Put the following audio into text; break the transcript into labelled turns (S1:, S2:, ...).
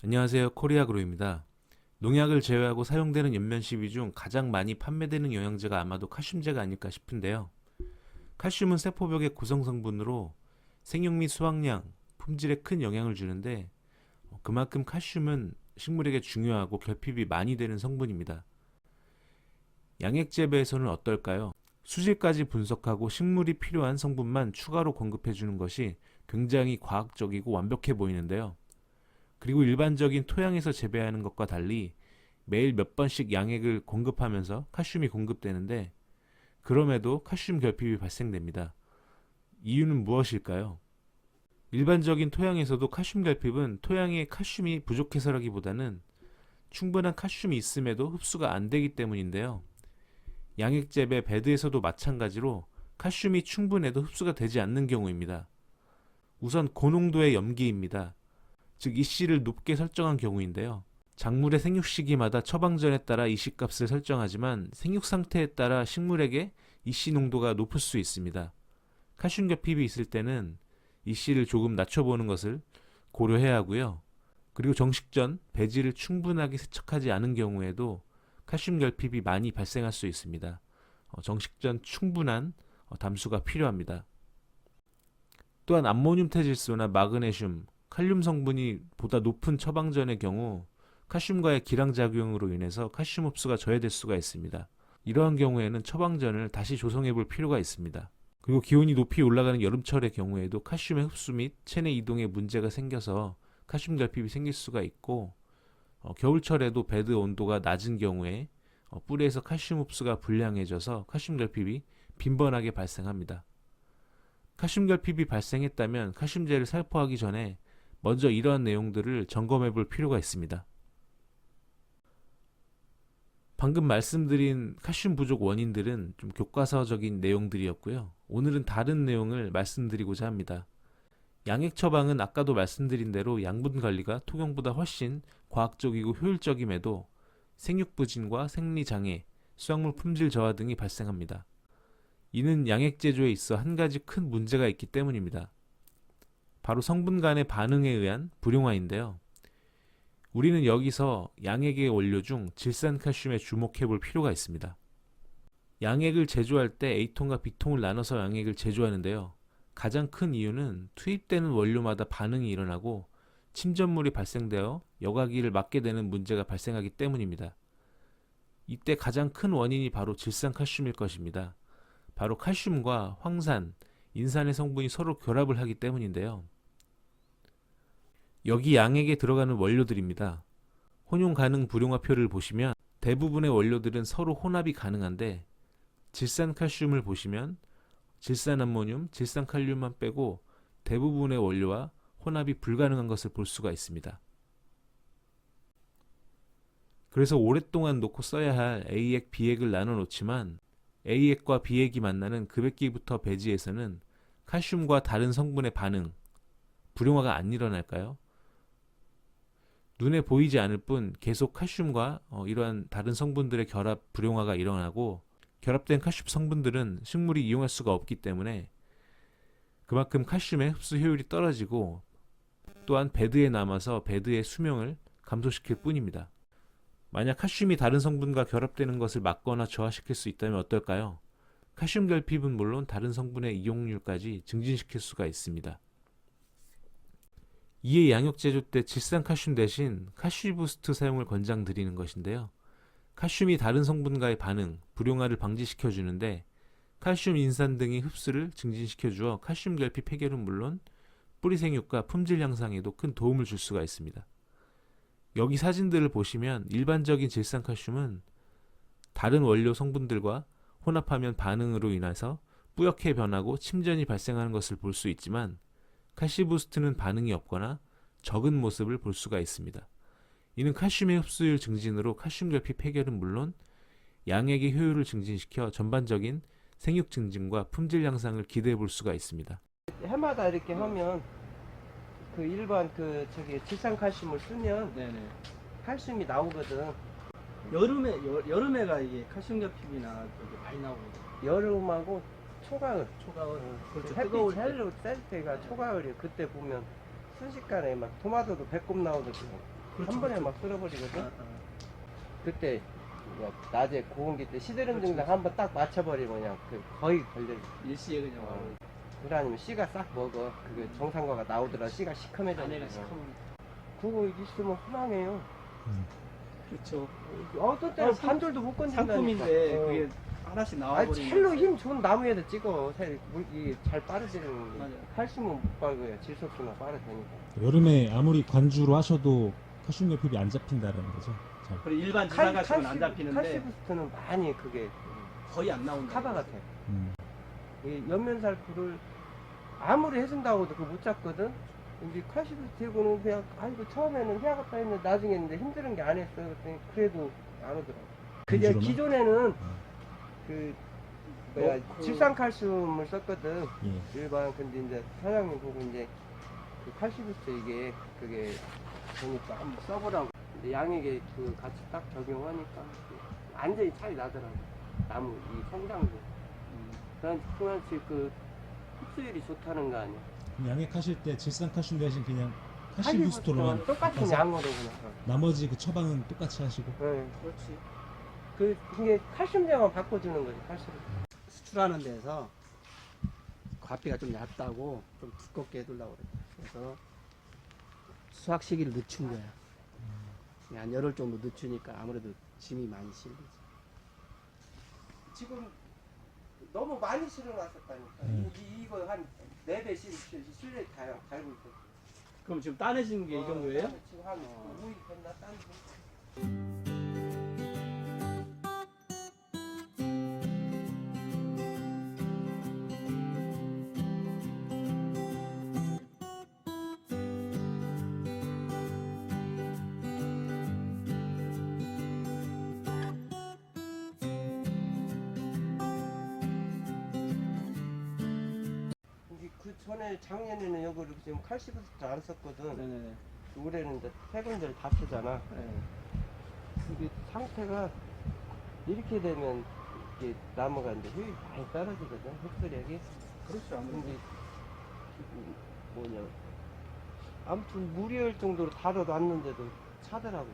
S1: 안녕하세요. 코리아그로입니다. 농약을 제외하고 사용되는 연면시비 중 가장 많이 판매되는 영양제가 아마도 칼슘제가 아닐까 싶은데요. 칼슘은 세포벽의 구성 성분으로 생육 및 수확량, 품질에 큰 영향을 주는데 그만큼 칼슘은 식물에게 중요하고 결핍이 많이 되는 성분입니다. 양액 재배에서는 어떨까요? 수질까지 분석하고 식물이 필요한 성분만 추가로 공급해 주는 것이 굉장히 과학적이고 완벽해 보이는데요. 그리고 일반적인 토양에서 재배하는 것과 달리 매일 몇 번씩 양액을 공급하면서 칼슘이 공급되는데 그럼에도 칼슘 결핍이 발생됩니다. 이유는 무엇일까요? 일반적인 토양에서도 칼슘 결핍은 토양에 칼슘이 부족해서라기보다는 충분한 칼슘이 있음에도 흡수가 안 되기 때문인데요. 양액 재배 베드에서도 마찬가지로 칼슘이 충분해도 흡수가 되지 않는 경우입니다. 우선 고농도의 염기입니다. 즉 이씨를 높게 설정한 경우인데요. 작물의 생육 시기마다 처방전에 따라 이씨 값을 설정하지만 생육 상태에 따라 식물에게 이씨 농도가 높을 수 있습니다. 칼슘 결핍이 있을 때는 이씨를 조금 낮춰보는 것을 고려해야 하고요. 그리고 정식 전 배지를 충분하게 세척하지 않은 경우에도 칼슘 결핍이 많이 발생할 수 있습니다. 정식 전 충분한 담수가 필요합니다. 또한 암모늄 태질소나 마그네슘, 칼륨 성분이 보다 높은 처방전의 경우 칼슘과의 기량작용으로 인해서 칼슘 흡수가 저해될 수가 있습니다. 이러한 경우에는 처방전을 다시 조성해 볼 필요가 있습니다. 그리고 기온이 높이 올라가는 여름철의 경우에도 칼슘의 흡수 및 체내 이동에 문제가 생겨서 칼슘 결핍이 생길 수가 있고 겨울철에도 베드 온도가 낮은 경우에 뿌리에서 칼슘 흡수가 불량해져서 칼슘 결핍이 빈번하게 발생합니다. 칼슘 결핍이 발생했다면 칼슘제를 살포하기 전에 먼저 이러한 내용들을 점검해 볼 필요가 있습니다. 방금 말씀드린 칼슘 부족 원인들은 좀 교과서적인 내용들이었고요. 오늘은 다른 내용을 말씀드리고자 합니다. 양액 처방은 아까도 말씀드린 대로 양분 관리가 토경보다 훨씬 과학적이고 효율적임에도 생육 부진과 생리 장애, 수확물 품질 저하 등이 발생합니다. 이는 양액 제조에 있어 한 가지 큰 문제가 있기 때문입니다. 바로 성분 간의 반응에 의한 불용화인데요. 우리는 여기서 양액의 원료 중 질산칼슘에 주목해 볼 필요가 있습니다. 양액을 제조할 때 A통과 B통을 나눠서 양액을 제조하는데요. 가장 큰 이유는 투입되는 원료마다 반응이 일어나고 침전물이 발생되어 여과기를 막게 되는 문제가 발생하기 때문입니다. 이때 가장 큰 원인이 바로 질산칼슘일 것입니다. 바로 칼슘과 황산, 인산의 성분이 서로 결합을 하기 때문인데요. 여기 양액에 들어가는 원료들입니다. 혼용 가능 불용화표를 보시면 대부분의 원료들은 서로 혼합이 가능한데 질산칼슘을 보시면 질산암모늄, 질산칼륨만 빼고 대부분의 원료와 혼합이 불가능한 것을 볼 수가 있습니다. 그래서 오랫동안 놓고 써야 할 A액, B액을 나눠 놓지만 A액과 B액이 만나는 급액기부터 배지에서는 칼슘과 다른 성분의 반응, 불용화가 안 일어날까요? 눈에 보이지 않을 뿐 계속 칼슘과 이러한 다른 성분들의 결합, 불용화가 일어나고 결합된 칼슘 성분들은 식물이 이용할 수가 없기 때문에 그만큼 칼슘의 흡수 효율이 떨어지고 또한 배드에 남아서 배드의 수명을 감소시킬 뿐입니다. 만약 칼슘이 다른 성분과 결합되는 것을 막거나 저하시킬 수 있다면 어떨까요? 칼슘 결핍은 물론 다른 성분의 이용률까지 증진시킬 수가 있습니다. 이에 양육 제조 때 질산칼슘 대신 칼슘부스트 사용을 권장드리는 것인데요. 칼슘이 다른 성분과의 반응, 불용화를 방지시켜주는데 칼슘 인산 등이 흡수를 증진시켜주어 칼슘 결핍 해결은 물론 뿌리 생육과 품질 향상에도 큰 도움을 줄 수가 있습니다. 여기 사진들을 보시면 일반적인 질산칼슘은 다른 원료 성분들과 혼합하면 반응으로 인해서 뿌옇게 변하고 침전이 발생하는 것을 볼 수 있지만 칼슘부스트는 반응이 없거나 적은 모습을 볼 수가 있습니다. 이는 칼슘의 흡수율 증진으로 칼슘 결핍 해결은 물론 양액의 효율을 증진시켜 전반적인 생육 증진과 품질 향상을 기대해 볼 수가 있습니다.
S2: 해마다 이렇게 하면 그 일반 그 저기 질산칼슘을 쓰면
S3: 네네.
S2: 칼슘이 나오거든.
S3: 여름에가 이게 칼슘 결핍이나 그게 많이 나오거든요.
S2: 여름하고 초가을.
S3: 초가을. 그렇죠.
S2: 햇빛
S3: 뜨거울 때.
S2: 셀 때가 초가을이에요. 그때 보면 순식간에 막 토마토도 배꼽 나오듯이
S3: 그렇죠,
S2: 한 번에
S3: 그렇죠.
S2: 막 쓸어버리거든.
S3: 아,
S2: 그때 낮에 고온기 때 시드름 증상 한 번 딱 맞춰버리면 그냥 거의 걸려.
S3: 일시에 그냥 바로
S2: 그래 아니면 씨가 싹 먹어. 그게 정상과가 나오더라. 씨가 시커매져.
S3: 안에가 시커먼.
S2: 그거 있으면 희망해요.
S3: 그렇죠.
S2: 어떤 때는
S3: 상-
S2: 반절도 못 건진다니까.
S3: 상품인데
S2: 어.
S3: 그게 하나씩
S2: 아니
S3: 나와버리면.
S2: 첼로 힘 좋은 나무에다 찍어. 이게 잘 빠르지는.
S3: 맞아요.
S2: 칼슘은 못 빠르고요. 질소수나 빠르다니까.
S4: 여름에 아무리 관주로 하셔도 칼슘 결핍이 안 잡힌다는 거죠. 잘.
S3: 그리고 일반 지나가시면 안 잡히는데
S2: 칼시부스트는 많이 그게
S3: 거의 안 나온다.
S2: 카바 같아.
S4: 음.
S2: 이 연면살포를 아무리 해준다고 해도 그거 못 잡거든. 이제 칼시부스트고는 그냥 아이고 처음에는 해야겠다 했는데 나중에는 이제 힘드는 게 안 했어. 그랬더니 그래도 안 오더라고. 그냥
S4: 관주로만?
S2: 기존에는 그 뭐야
S3: 그-
S2: 질산칼슘을 썼거든.
S4: 예.
S2: 일반 근데 이제 사장님 보고 이제 그 칼시부스트 이게 그게 보니까 한번 써보라고. 근데 양에게 그 같이 딱 적용하니까 완전히 차이 나더라고. 나무 이 성장도. 그렇지 그 흡수율이 좋다는 거 아니야.
S4: 양액 하실 때 질산 칼슘 대신 그냥 칼슘 부스터로만
S2: 똑같은
S4: 해서
S2: 양으로 그냥.
S4: 나머지 그 처방은 똑같이 하시고.
S2: 네.
S3: 그렇지.
S2: 그게 칼슘제만 바꿔주는 거지 칼슘.
S3: 수출하는 데서 과피가 좀 얇다고 좀 두껍게 해두려고 그래. 그래서 수확 시기를 늦춘 거야. 한 열흘 정도 늦추니까 아무래도 짐이 많이 실리지.
S2: 지금 너무 많이 실어놨었다니까. 이거 한 4배 실내 달고 있어.
S3: 그럼 지금 따내신 게 이 정도예요?
S2: 지금 한 5일 됐나 딴 거. 이게 그 전에 작년에는 여기를 지금 칼시부스트 안 썼거든.
S3: 네네네.
S2: 올해는 이제 세 군데를 다 쓰잖아.
S3: 네.
S2: 이게 상태가 이렇게 되면 이게 나무가 이제 효율이 많이 떨어지거든. 흡수력이.
S3: 그렇죠. 아무래도.
S2: 근데 뭐냐. 아무튼 무리할 정도로 다뤄놨는데도 차더라고.